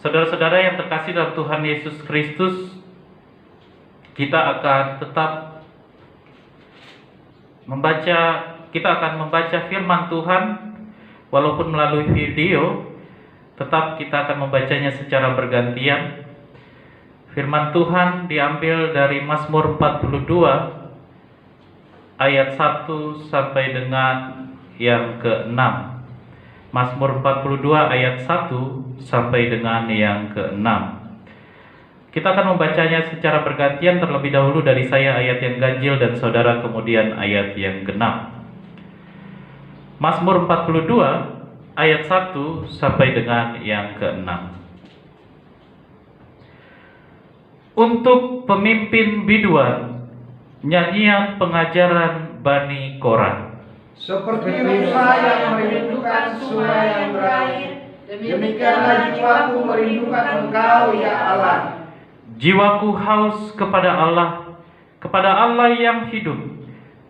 Saudara-saudara yang terkasih dalam Tuhan Yesus Kristus, kita akan membaca firman Tuhan walaupun melalui video, tetap kita akan membacanya secara bergantian. Firman Tuhan diambil dari Mazmur 42 ayat 1 sampai dengan yang ke-6. Mazmur 42 ayat 1 sampai dengan yang ke-6. Kita akan membacanya secara bergantian, terlebih dahulu dari saya ayat yang ganjil dan saudara kemudian ayat yang genap. Mazmur 42 ayat 1 sampai dengan yang ke-6. Untuk pemimpin biduan, nyanyian pengajaran Bani Korah. Seperti rusa yang merindukan sungai yang berair, demikianlah jiwaku merindukan Engkau, ya Allah. Jiwaku haus kepada Allah yang hidup.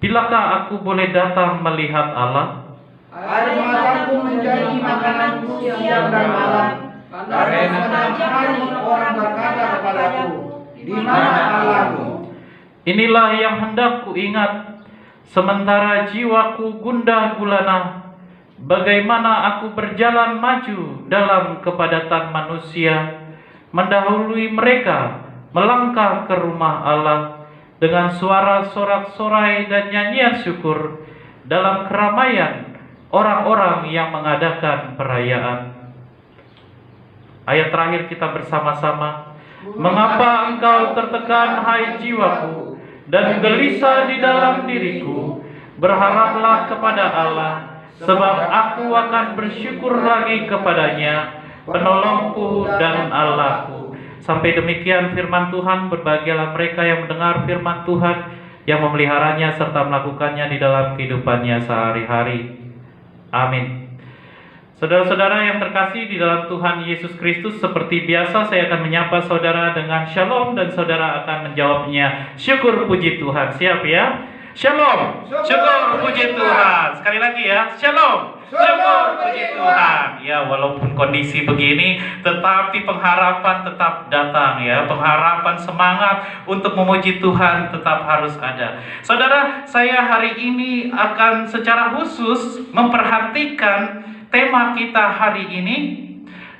Bilakah aku boleh datang melihat Allah? Air mataku menjadi makananku siang dan malam, karena setiap hari orang berkata kepadaku, di mana Allahmu? Inilah yang hendak ku ingat, sementara jiwaku gundah gulana. Bagaimana aku berjalan maju dalam kepadatan manusia, mendahului mereka melangkah ke rumah Allah dengan suara sorak-sorai dan nyanyian syukur dalam keramaian orang-orang yang mengadakan perayaan. Ayat terakhir kita bersama-sama. Mengapa engkau tertekan, hai jiwaku, dan gelisah di dalam diriku? Berharaplah kepada Allah, sebab aku akan bersyukur lagi kepadanya, penolongku dan Allahku. Sampai demikian firman Tuhan. Berbahagialah mereka yang mendengar firman Tuhan, yang memeliharanya serta melakukannya di dalam kehidupannya sehari-hari. Amin. Saudara-saudara yang terkasih di dalam Tuhan Yesus Kristus, seperti biasa saya akan menyapa saudara dengan shalom dan saudara akan menjawabnya syukur puji Tuhan. Siap ya? Shalom, syukur puji Tuhan. Sekali lagi ya, shalom, syukur puji Tuhan. Ya, walaupun kondisi begini, tetapi pengharapan tetap datang ya. Pengharapan, semangat untuk memuji Tuhan tetap harus ada. Saudara, saya hari ini akan secara khusus memperhatikan tema kita hari ini,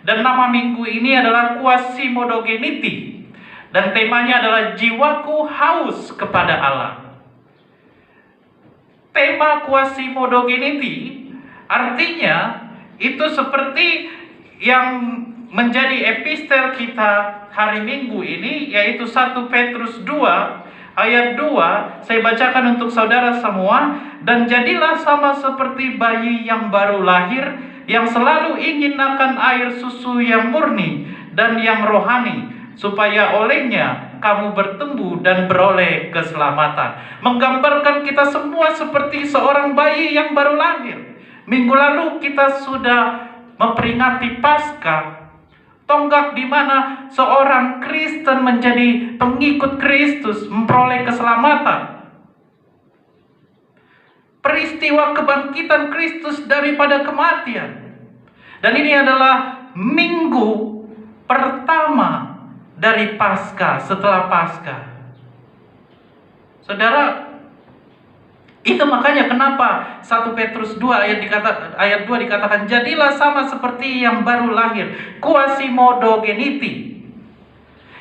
dan nama minggu ini adalah Quasimodogeniti, dan temanya adalah jiwaku haus kepada Allah. Tema Quasimodogeniti artinya itu seperti yang menjadi epistel kita hari Minggu ini, yaitu 1 Petrus 2 ayat 2. Saya bacakan untuk saudara semua. Dan jadilah sama seperti bayi yang baru lahir, yang selalu ingin akan air susu yang murni dan yang rohani, supaya olehnya kamu bertumbuh dan beroleh keselamatan. Menggambarkan kita semua seperti seorang bayi yang baru lahir. Minggu lalu kita sudah memperingati Paskah, tonggak di mana seorang Kristen menjadi pengikut Kristus, memperoleh keselamatan. Peristiwa kebangkitan Kristus daripada kematian. Dan ini adalah minggu pertama dari Paskah, setelah Paskah. Saudara, itu makanya kenapa 1 Petrus 2 ayat 2 dikatakan jadilah sama seperti yang baru lahir, Quasimodogeniti.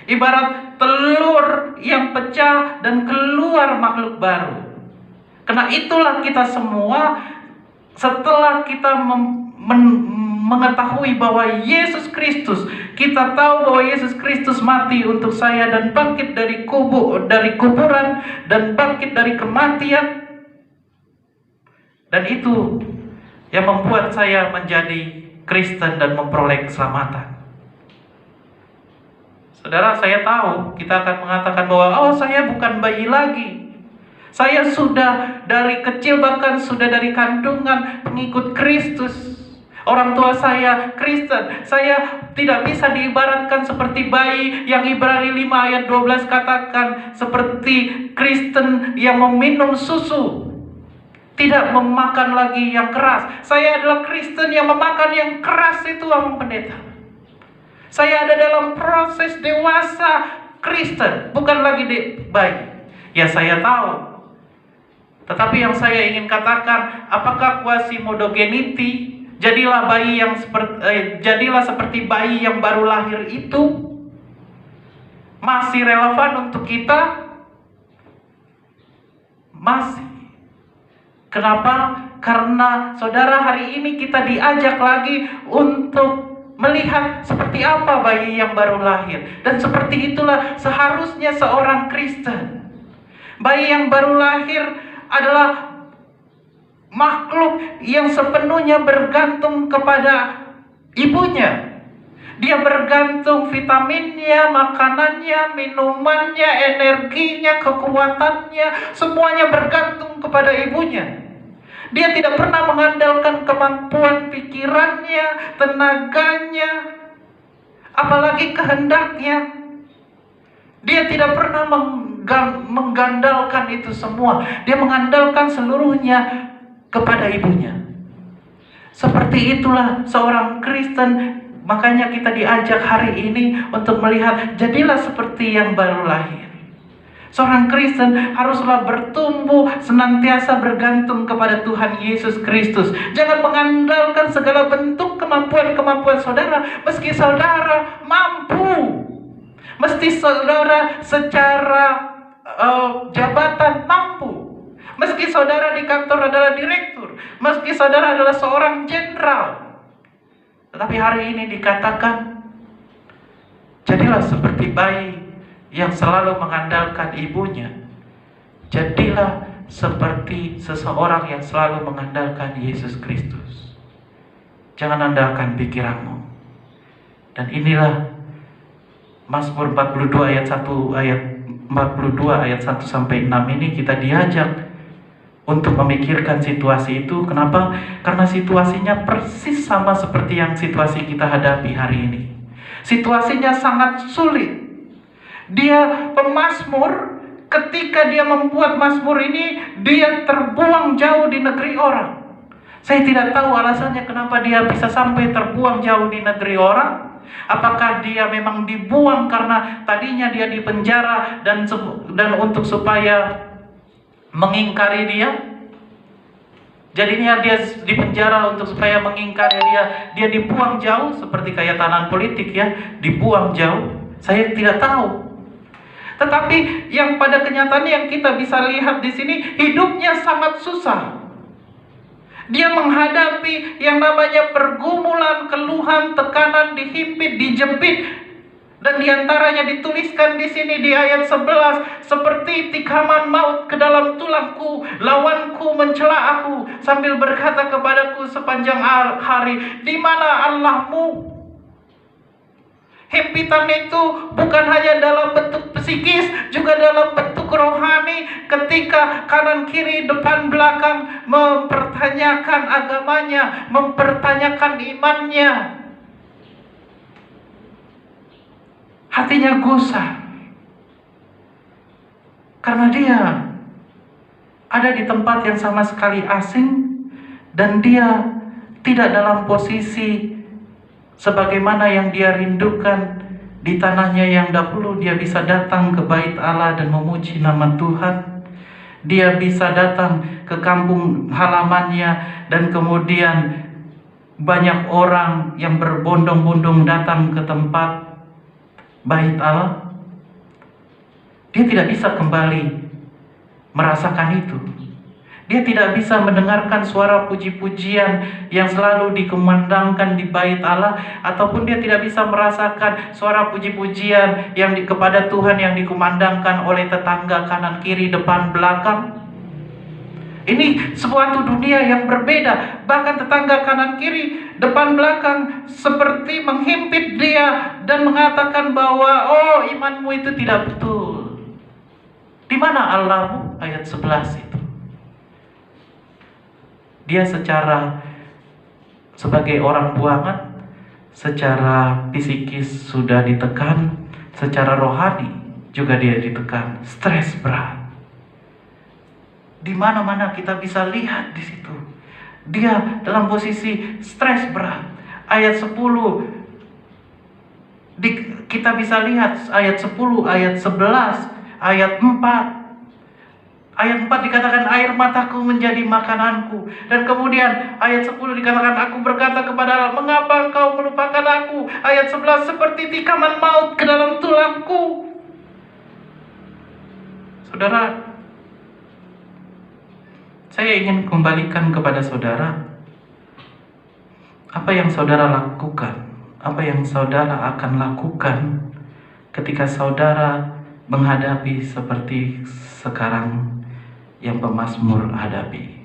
Ibarat telur yang pecah dan keluar makhluk baru. Karena itulah kita semua, setelah kita mengetahui bahwa Yesus Kristus, kita tahu bahwa Yesus Kristus mati untuk saya dan bangkit dari kuburan dan bangkit dari kematian. Dan itu yang membuat saya menjadi Kristen dan memperoleh keselamatan. Saudara, saya tahu kita akan mengatakan bahwa saya bukan bayi lagi. Saya sudah dari kecil, bahkan sudah dari kandungan pengikut Kristus. Orang tua saya Kristen. Saya tidak bisa diibaratkan seperti bayi yang Ibrani 5 ayat 12 katakan, seperti Kristen yang meminum susu, tidak memakan lagi yang keras. Saya adalah Kristen yang memakan yang keras itu, Pendeta. Saya ada dalam proses dewasa Kristen, bukan lagi bayi. Ya saya tahu. Tetapi yang saya ingin katakan, apakah quasi-modogeniti, jadilah seperti bayi yang baru lahir itu masih relevan untuk kita? Masih. Kenapa? Karena saudara, hari ini kita diajak lagi untuk melihat seperti apa bayi yang baru lahir. Dan seperti itulah seharusnya seorang Kristen. Bayi yang baru lahir adalah makhluk yang sepenuhnya bergantung kepada ibunya. Dia bergantung vitaminnya, makanannya, minumannya, energinya, kekuatannya, semuanya bergantung kepada ibunya. Dia tidak pernah mengandalkan kemampuan pikirannya, tenaganya, apalagi kehendaknya. Dia tidak pernah menggandalkan itu semua. Dia mengandalkan seluruhnya kepada ibunya. Seperti itulah seorang Kristen. Makanya kita diajak hari ini untuk melihat, jadilah seperti yang baru lahir. Seorang Kristen haruslah bertumbuh senantiasa bergantung kepada Tuhan Yesus Kristus. Jangan mengandalkan segala bentuk kemampuan saudara. Meski saudara mampu, meski saudara secara jabatan mampu, meski saudara di kantor adalah direktur, meski saudara adalah seorang jenderal. Tetapi hari ini dikatakan, jadilah seperti bayi yang selalu mengandalkan ibunya. Jadilah seperti seseorang yang selalu mengandalkan Yesus Kristus. Jangan andalkan pikiranmu. Dan inilah Mazmur 42 ayat 1 sampai 6 ini kita diajak untuk memikirkan situasi itu. Kenapa? Karena situasinya persis sama seperti yang situasi kita hadapi hari ini. Situasinya sangat sulit. Dia pemazmur, ketika dia membuat mazmur ini, dia terbuang jauh di negeri orang. Saya tidak tahu alasannya kenapa dia bisa sampai terbuang jauh di negeri orang. Apakah dia memang dibuang karena tadinya dia di penjara dan untuk supaya mengingkari dia? Jadinya dia di penjara untuk supaya mengingkari dia dibuang jauh, seperti kayak tahanan politik ya, dibuang jauh. Saya tidak tahu. Tetapi yang pada kenyataannya yang kita bisa lihat di sini, hidupnya sangat susah. Dia menghadapi yang namanya pergumulan, keluhan, tekanan, dihimpit, dijepit. Dan diantaranya dituliskan di sini di ayat 11, seperti tikaman maut ke dalam tulangku, lawanku mencela aku sambil berkata kepadaku sepanjang hari, di mana Allahmu? Himpitan itu bukan hanya dalam bentuk psikis, juga dalam bentuk rohani, ketika kanan kiri depan belakang mempertanyakan agamanya, mempertanyakan imannya. Hatinya gusar karena dia ada di tempat yang sama sekali asing, dan dia tidak dalam posisi sebagaimana yang dia rindukan di tanahnya yang dahulu. Dia bisa datang ke bait Allah dan memuji nama Tuhan. Dia bisa datang ke kampung halamannya, dan kemudian banyak orang yang berbondong-bondong datang ke tempat bait Allah. Dia tidak bisa kembali merasakan itu. Dia tidak bisa mendengarkan suara puji-pujian yang selalu dikumandangkan di bait Allah, ataupun dia tidak bisa merasakan suara puji-pujian yang kepada Tuhan yang dikumandangkan oleh tetangga kanan kiri depan belakang. Ini suatu dunia yang berbeda. Bahkan tetangga kanan kiri depan belakang seperti menghimpit dia dan mengatakan bahwa oh, imanmu itu tidak betul. Di mana Allahmu? Ayat 11 itu. Dia sebagai orang buangan, secara psikis sudah ditekan, secara rohani juga dia ditekan, stres berat. Di mana-mana kita bisa lihat di situ. Dia dalam posisi stres berat. Ayat 10, kita bisa lihat ayat 10, ayat 11, ayat 4. Ayat 4 dikatakan air mataku menjadi makananku. Dan kemudian ayat 10 dikatakan aku berkata kepada Allah, mengapa engkau melupakan aku? Ayat 11, seperti tikaman maut ke dalam tulangku. Saudara, saya ingin kembalikan kepada saudara, apa yang saudara lakukan, apa yang saudara akan lakukan ketika saudara menghadapi seperti sekarang yang pemazmur hadapi.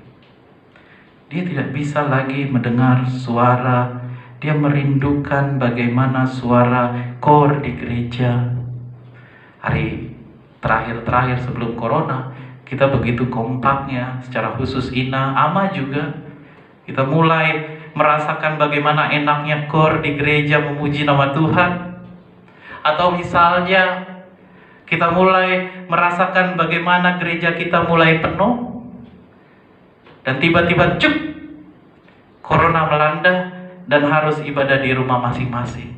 Dia tidak bisa lagi mendengar suara, dia merindukan bagaimana suara kor di gereja. Hari terakhir sebelum corona, kita begitu kompaknya, secara khusus Ina, Ama juga. Kita mulai merasakan bagaimana enaknya kor di gereja memuji nama Tuhan. Atau misalnya kita mulai merasakan bagaimana gereja kita mulai penuh, dan tiba-tiba cuk, corona melanda dan harus ibadah di rumah masing-masing.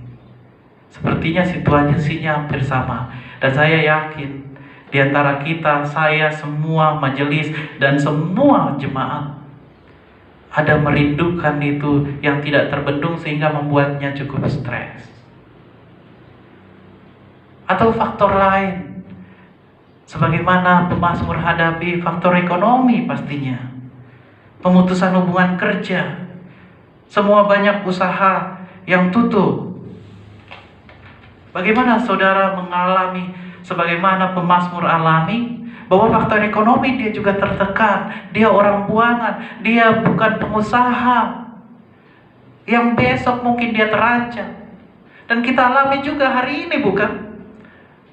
Sepertinya situasinya hampir sama. Dan saya yakin di antara kita, saya, semua majelis dan semua jemaat ada merindukan itu yang tidak terbendung sehingga membuatnya cukup stres. Atau faktor lain, sebagaimana pemazmur hadapi faktor ekonomi pastinya, pemutusan hubungan kerja, semua banyak usaha yang tutup. Bagaimana saudara mengalami sebagaimana pemazmur alami, bahwa faktor ekonomi dia juga tertekan, dia orang buangan, dia bukan pengusaha, yang besok mungkin dia terancam. Dan kita alami juga hari ini, bukan?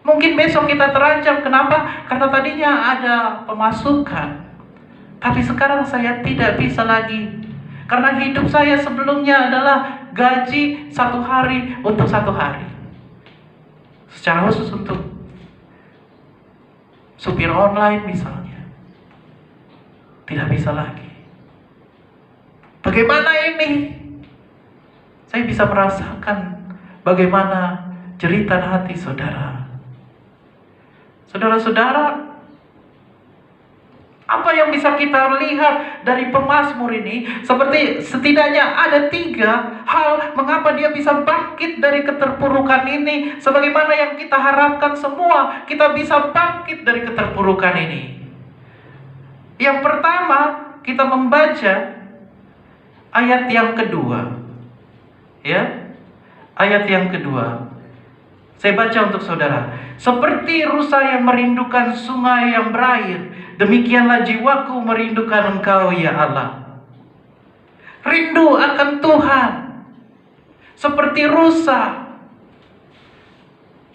Mungkin besok kita terancam. Kenapa? Karena tadinya ada pemasukan, tapi sekarang saya tidak bisa lagi. Karena hidup saya sebelumnya adalah gaji 1 hari untuk 1 hari. Secara khusus untuk supir online misalnya. Tidak bisa lagi. Bagaimana ini? Saya bisa merasakan bagaimana jeritan hati saudara. Saudara-saudara, apa yang bisa kita lihat dari pemazmur ini? Seperti setidaknya ada 3 hal mengapa dia bisa bangkit dari keterpurukan ini. Sebagaimana yang kita harapkan semua, kita bisa bangkit dari keterpurukan ini. Yang pertama, kita membaca ayat yang kedua. Ya, ayat yang kedua. Saya baca untuk saudara. Seperti rusa yang merindukan sungai yang berair, demikianlah jiwaku merindukan Engkau ya Allah. Rindu akan Tuhan. Seperti rusa.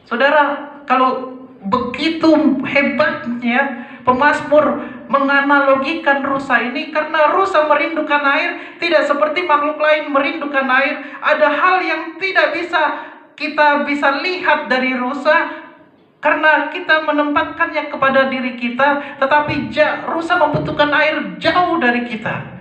Saudara, kalau begitu hebatnya pemazmur menganalogikan rusa ini, karena rusa merindukan air, tidak seperti makhluk lain merindukan air. Ada hal yang tidak bisa kita bisa lihat dari rusa, karena kita menempatkannya kepada diri kita, tetapi rusa membutuhkan air jauh dari kita.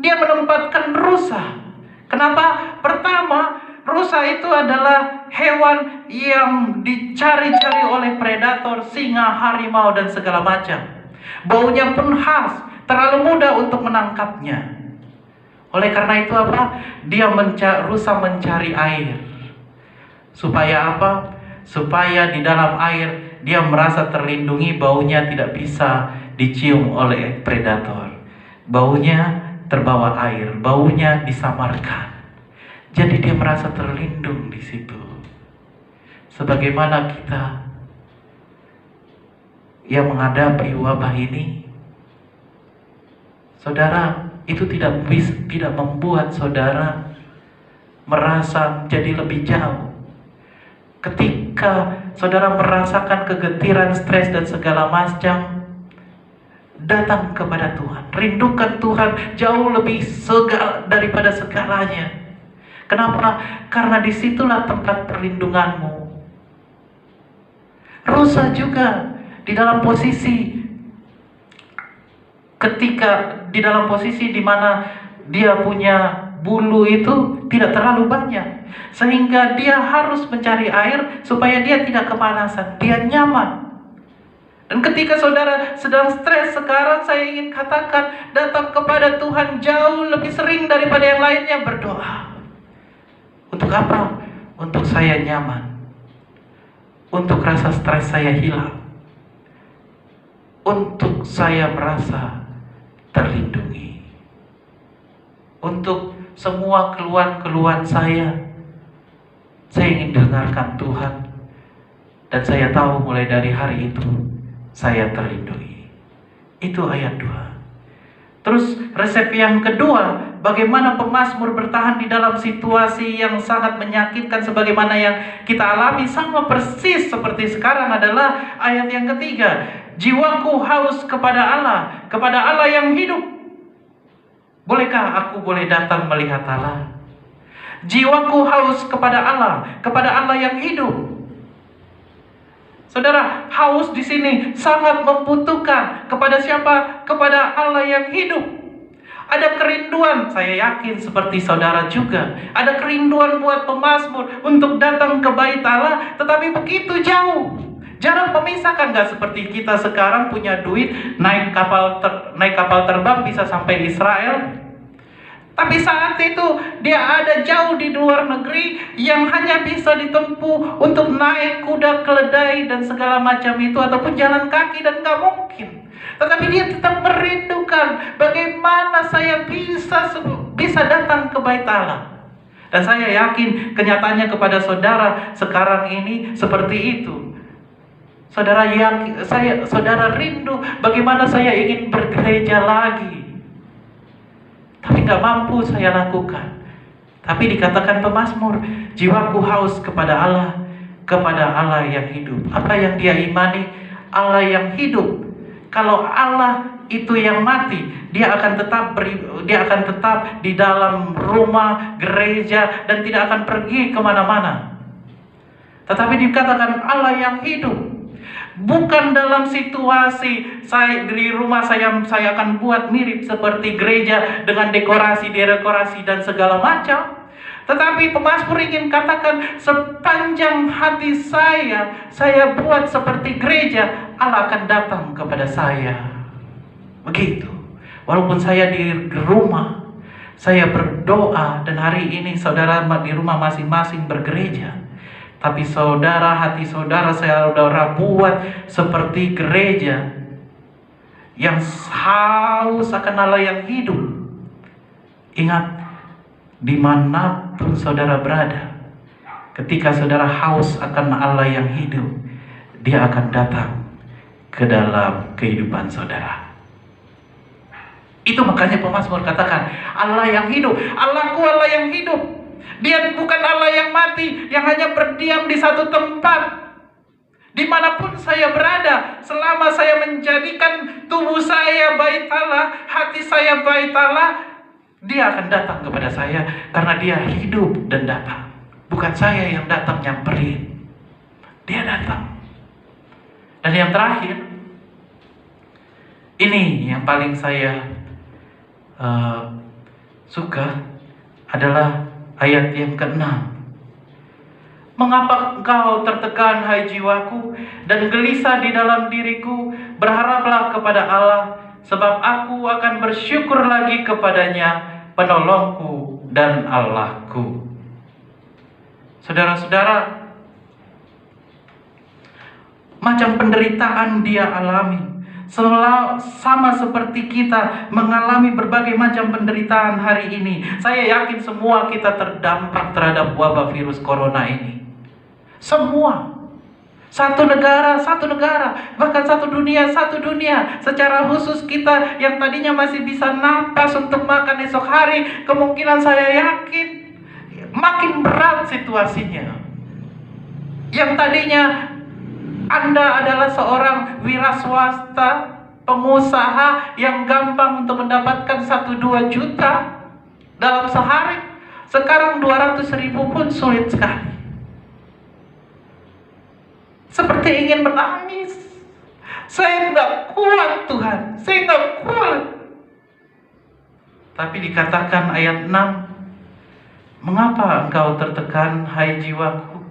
Dia menempatkan rusa. Kenapa? Pertama, rusa itu adalah hewan yang dicari-cari oleh predator, singa, harimau, dan segala macam. Baunya pun khas, terlalu mudah untuk menangkapnya. Oleh karena itu apa? Rusa mencari air. Supaya apa? Supaya di dalam air dia merasa terlindungi, baunya tidak bisa dicium oleh predator. Baunya terbawa air, baunya disamarkan. Jadi dia merasa terlindung di situ. Sebagaimana kita yang menghadapi wabah ini, saudara, itu tidak membuat saudara merasa jadi lebih jauh. Ketika saudara merasakan kegetiran, stres, dan segala macam, datang kepada Tuhan. Rindukan Tuhan jauh lebih daripada segalanya. Kenapa? Karena disitulah tempat perlindunganmu. Rusa juga di dalam posisi di mana dia punya bulu itu tidak terlalu banyak, sehingga dia harus mencari air supaya dia tidak kepanasan, dia nyaman. Dan ketika saudara sedang stres sekarang, saya ingin katakan, datang kepada Tuhan jauh lebih sering daripada yang lainnya, berdoa. Untuk apa? Untuk saya nyaman, untuk rasa stres saya hilang, untuk saya merasa terlindungi, untuk semua keluhan-keluhan saya ingin dengarkan Tuhan. Dan saya tahu mulai dari hari itu saya terlindungi. Itu ayat 2. Terus resep yang kedua, bagaimana pemazmur bertahan di dalam situasi yang sangat menyakitkan sebagaimana yang kita alami, sama persis seperti sekarang, adalah ayat yang ketiga. Jiwaku haus kepada Allah yang hidup. Bolehkah aku boleh datang melihat Allah? Jiwaku haus kepada Allah yang hidup. Saudara, haus di sini sangat membutuhkan kepada siapa? Kepada Allah yang hidup. Ada kerinduan, saya yakin seperti saudara juga. Ada kerinduan buat pemazmur untuk datang ke bait Allah, tetapi begitu jauh. Jarang memisahkan, gak seperti kita sekarang punya duit naik kapal terbang bisa sampai Israel. Tapi saat itu dia ada jauh di luar negeri yang hanya bisa ditempuh untuk naik kuda keledai dan segala macam itu, ataupun jalan kaki, dan gak mungkin. Tetapi dia tetap merindukan bagaimana saya bisa datang ke bait Allah. Dan saya yakin kenyataannya kepada saudara sekarang ini seperti itu. Saudara rindu bagaimana saya ingin bergereja lagi, tapi gak mampu saya lakukan. Tapi dikatakan pemazmur, jiwaku haus kepada Allah yang hidup. Apa yang dia imani? Allah yang hidup. Kalau Allah itu yang mati, dia akan tetap di dalam rumah gereja dan tidak akan pergi kemana-mana. Tetapi dikatakan Allah yang hidup. Bukan dalam situasi di rumah saya akan buat mirip seperti gereja dengan dekorasi dan segala macam. Tetapi pemazmur ingin katakan, sepanjang hati saya buat seperti gereja, Allah akan datang kepada saya. Begitu. Walaupun saya di rumah, saya berdoa, dan hari ini saudara di rumah masing-masing bergereja. Tapi hati saudara buat seperti gereja yang haus akan Allah yang hidup. Ingat, dimanapun saudara berada, ketika saudara haus akan Allah yang hidup, dia akan datang ke dalam kehidupan saudara. Itu makanya pemazmur katakan, Allah yang hidup, Allahku Allah yang hidup. Dia bukan Allah yang mati, yang hanya berdiam di satu tempat. Dimanapun saya berada, selama saya menjadikan tubuh saya bait Allah, hati saya bait Allah, dia akan datang kepada saya, karena dia hidup dan datang. Bukan saya yang datang nyamperin, dia datang. Dan yang terakhir, ini yang paling saya suka adalah ayat yang ke-6. Mengapa engkau tertekan, hai jiwaku, dan gelisah di dalam diriku? Berharaplah kepada Allah, sebab aku akan bersyukur lagi kepadanya, penolongku dan Allahku. Saudara-saudara, macam penderitaan dia alami, sama seperti kita mengalami berbagai macam penderitaan hari ini. Saya yakin semua kita terdampak terhadap wabah virus corona ini. Semua. Satu negara, bahkan satu dunia. Secara khusus kita yang tadinya masih bisa napas untuk makan esok hari, kemungkinan saya yakin makin berat situasinya. Yang tadinya Anda adalah seorang wira swasta, pengusaha yang gampang untuk mendapatkan 1-2 juta dalam sehari, sekarang 200.000 pun sulit sekali. Seperti ingin menangis. Saya nggak kuat Tuhan, saya nggak kuat. Tapi dikatakan ayat 6, Mengapa engkau tertekan, hai jiwaku,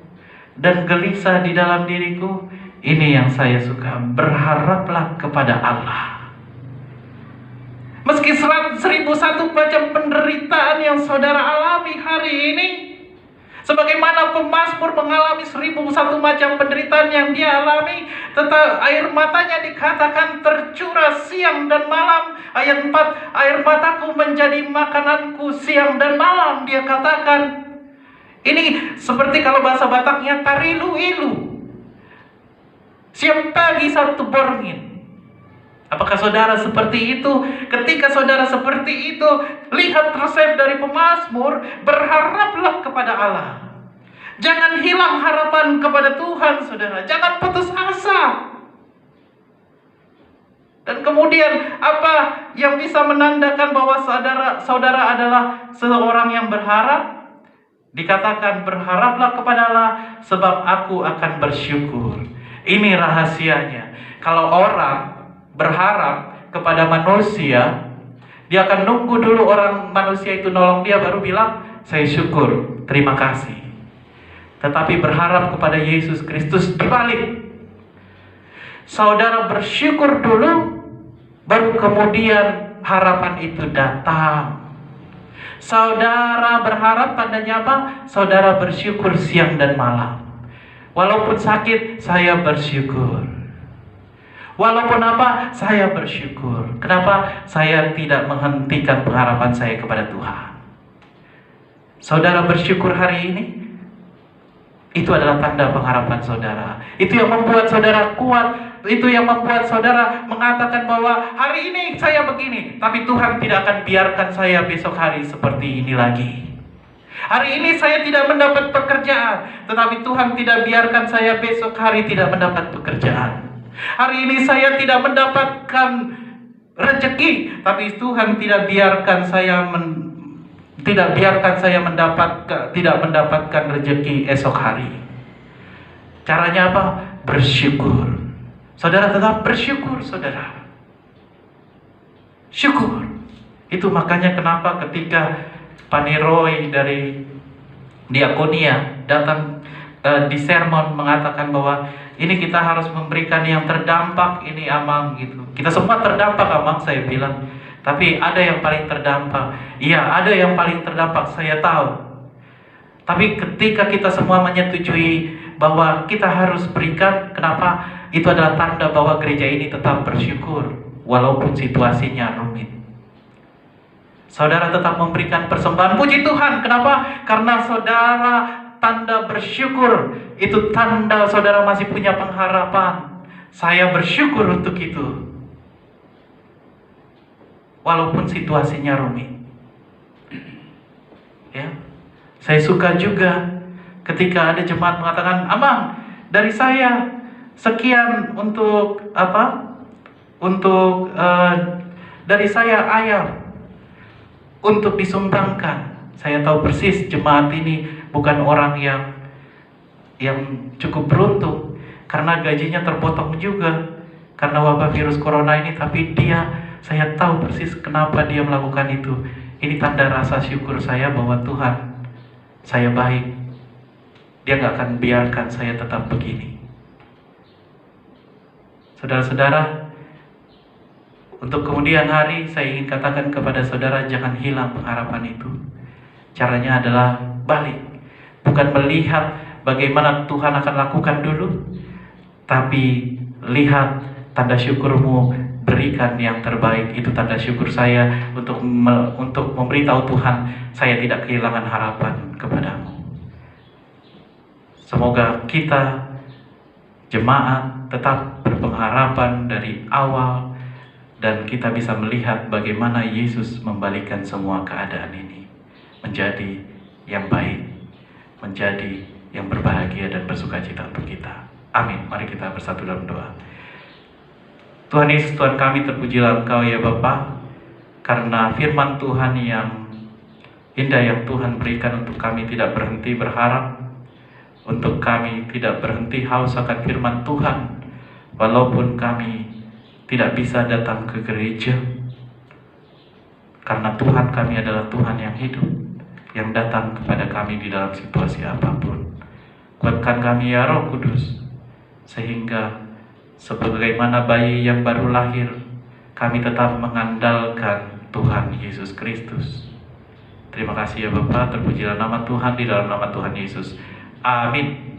dan gelisah di dalam diriku? Ini yang saya suka, berharaplah kepada Allah. Meski 1001 macam penderitaan yang saudara alami hari ini, sebagaimana pemazmur mengalami 1001 macam penderitaan yang dia alami, tetap air matanya dikatakan tercurah siang dan malam. Ayat 4, air mataku menjadi makananku siang dan malam, dia katakan. Ini seperti kalau bahasa Bataknya tarilu-ilu, siang pagi satu borngin. Apakah saudara seperti itu? Ketika saudara seperti itu, lihat resep dari pemazmur, berharaplah kepada Allah. Jangan hilang harapan kepada Tuhan, saudara. Jangan putus asa. Dan kemudian apa yang bisa menandakan bahwa saudara adalah seorang yang berharap? Dikatakan berharaplah kepada Allah sebab aku akan bersyukur. Ini rahasianya. Kalau orang berharap kepada manusia, dia akan nunggu dulu orang manusia itu nolong dia, baru bilang saya syukur, terima kasih. Tetapi berharap kepada Yesus Kristus dibalik. Saudara bersyukur dulu, baru kemudian harapan itu datang. Saudara berharap tandanya apa? Saudara bersyukur siang dan malam. Walaupun sakit, saya bersyukur. Walaupun apa? Saya bersyukur. Kenapa? Saya tidak menghentikan pengharapan saya kepada Tuhan. Saudara bersyukur hari ini, itu adalah tanda pengharapan saudara. Itu yang membuat saudara kuat. Itu yang membuat saudara mengatakan bahwa hari ini saya begini, tapi Tuhan tidak akan biarkan saya besok hari seperti ini lagi. Hari ini saya tidak mendapat pekerjaan, tetapi Tuhan tidak biarkan saya besok hari tidak mendapat pekerjaan. Hari ini saya tidak mendapatkan rezeki, tapi Tuhan tidak biarkan saya tidak mendapatkan rezeki esok hari. Caranya apa? Bersyukur. Saudara tetap bersyukur, saudara. Syukur. Itu makanya kenapa ketika Paniroy dari Diakonia datang di sermon mengatakan bahwa ini kita harus memberikan yang terdampak, ini Amang gitu. Kita semua terdampak Amang, saya bilang. Tapi ada yang paling terdampak. Iya, ada yang paling terdampak, saya tahu. Tapi ketika kita semua menyetujui bahwa kita harus berikan, kenapa? Itu adalah tanda bahwa gereja ini tetap bersyukur walaupun situasinya rumit. Saudara tetap memberikan persembahan, puji Tuhan. Kenapa? Karena saudara tanda bersyukur. Itu tanda saudara masih punya pengharapan. Saya bersyukur untuk itu. Walaupun situasinya rumit. Ya. Saya suka juga ketika ada jemaat mengatakan, Amang, dari saya sekian untuk apa? Untuk dari saya ayam untuk disumbangkan. Saya tahu persis jemaat ini bukan orang yang cukup beruntung karena gajinya terpotong juga karena wabah virus corona ini, tapi saya tahu persis kenapa dia melakukan itu. Ini tanda rasa syukur saya bahwa Tuhan, saya baik. Dia gak akan biarkan saya tetap begini. Saudara-saudara, untuk kemudian hari saya ingin katakan kepada saudara, jangan hilang pengharapan itu. Caranya adalah balik. Bukan melihat bagaimana Tuhan akan lakukan dulu, tapi lihat tanda syukurmu, berikan yang terbaik. Itu tanda syukur saya untuk memberitahu Tuhan, saya tidak kehilangan harapan kepadamu. Semoga kita jemaat tetap berpengharapan dari awal, dan kita bisa melihat bagaimana Yesus membalikkan semua keadaan ini menjadi yang baik, menjadi yang berbahagia dan bersukacita untuk kita. Amin. Mari kita bersatu dalam doa. Tuhan Yesus, Tuhan kami, terpujilah Engkau ya Bapa, karena firman Tuhan yang indah yang Tuhan berikan untuk kami tidak berhenti berharap, untuk kami tidak berhenti haus akan firman Tuhan, walaupun kami tidak bisa datang ke gereja, karena Tuhan kami adalah Tuhan yang hidup. yang datang kepada kami di dalam situasi apapun. Kuatkan kami ya Roh Kudus, sehingga sebagaimana bayi yang baru lahir, kami tetap mengandalkan Tuhan Yesus Kristus. Terima kasih ya Bapa, terpujilah nama Tuhan di dalam nama Tuhan Yesus. Amin.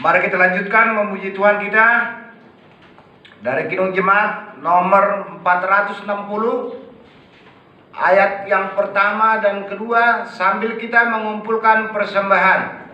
Mari kita lanjutkan memuji Tuhan kita dari Kidung Jemaat nomor 460 ayat yang pertama dan kedua sambil kita mengumpulkan persembahan.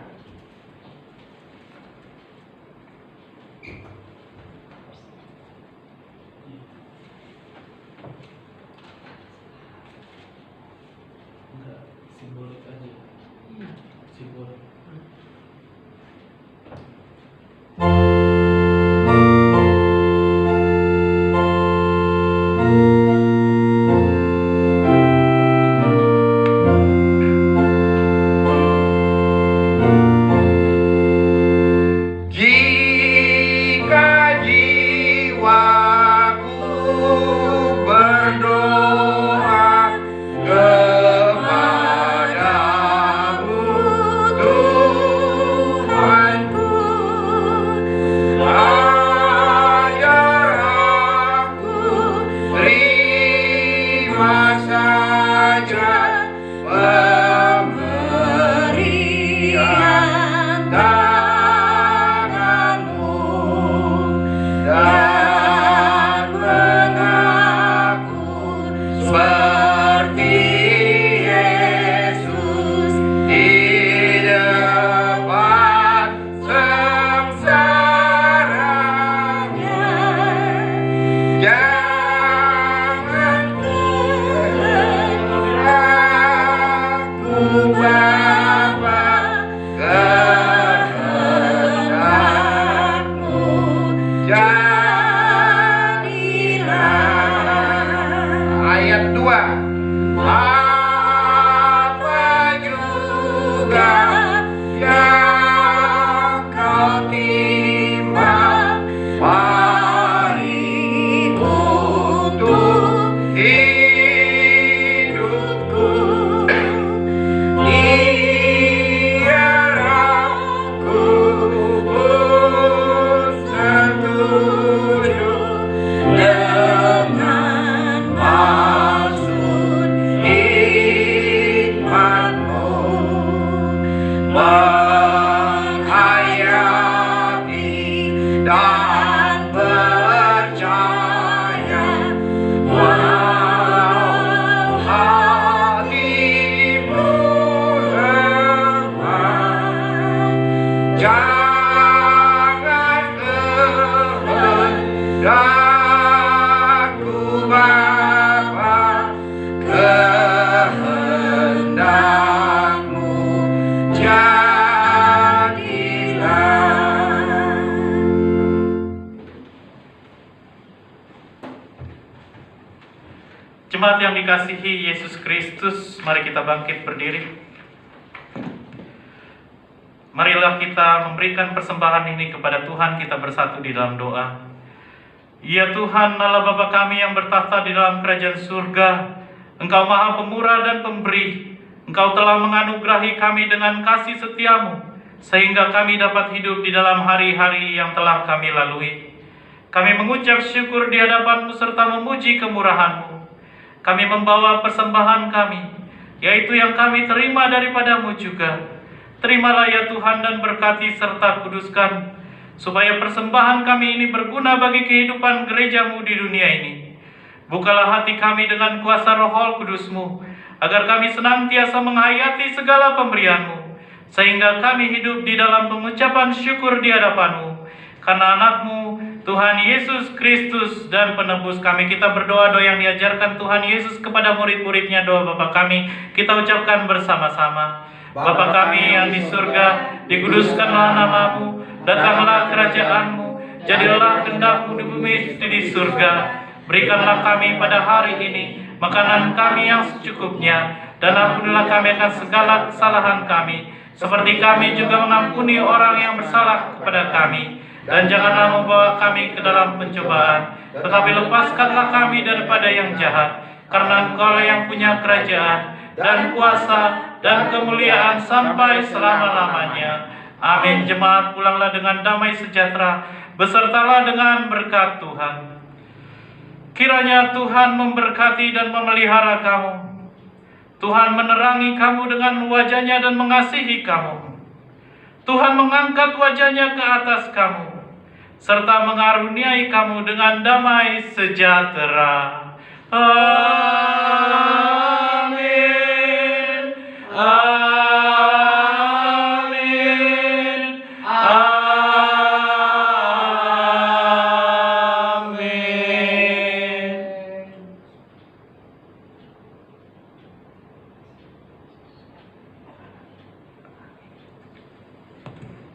Jemaat yang dikasihi Yesus Kristus, mari kita bangkit berdiri. Marilah kita memberikan persembahan ini kepada Tuhan, kita bersatu di dalam doa. Ya Tuhan, Allah Bapa kami yang bertahta di dalam kerajaan surga, Engkau Maha Pemurah dan Pemberi. Engkau telah menganugerahi kami dengan kasih setiamu, sehingga kami dapat hidup di dalam hari-hari yang telah kami lalui. Kami mengucap syukur di hadapan-Mu serta memuji kemurahan-Mu. Kami membawa persembahan kami, yaitu yang kami terima daripada-Mu juga. Terimalah ya Tuhan dan berkati serta kuduskan, supaya persembahan kami ini berguna bagi kehidupan gereja-Mu di dunia ini. Bukalah hati kami dengan kuasa Roh Kudus-Mu, agar kami senantiasa menghayati segala pemberian-Mu, sehingga kami hidup di dalam pengucapan syukur di hadapan-Mu. Karena anak-Mu, Tuhan Yesus Kristus dan penebus kami, kita berdoa doa yang diajarkan Tuhan Yesus kepada murid-muridnya, doa Bapa kami, kita ucapkan bersama-sama. Bapa kami yang di surga, dikuduskanlah nama-Mu, datanglah kerajaan-Mu, jadilah kehendak-Mu di bumi seperti di surga. Berikanlah kami pada hari ini makanan kami yang secukupnya, dan ampunilah kami akan segala kesalahan kami, seperti kami juga mengampuni orang yang bersalah kepada kami. Dan janganlah membawa kami ke dalam pencobaan, tetapi lepaskanlah kami daripada yang jahat. Karena Engkau yang punya kerajaan, dan kuasa, dan kemuliaan sampai selama-lamanya. Amin. Jemaat, pulanglah dengan damai sejahtera, besertalah dengan berkat Tuhan. Kiranya Tuhan memberkati dan memelihara kamu. Tuhan menerangi kamu dengan wajah-Nya dan mengasihi kamu. Tuhan mengangkat wajah-Nya ke atas kamu, serta mengaruniai kamu dengan damai sejahtera. Amin.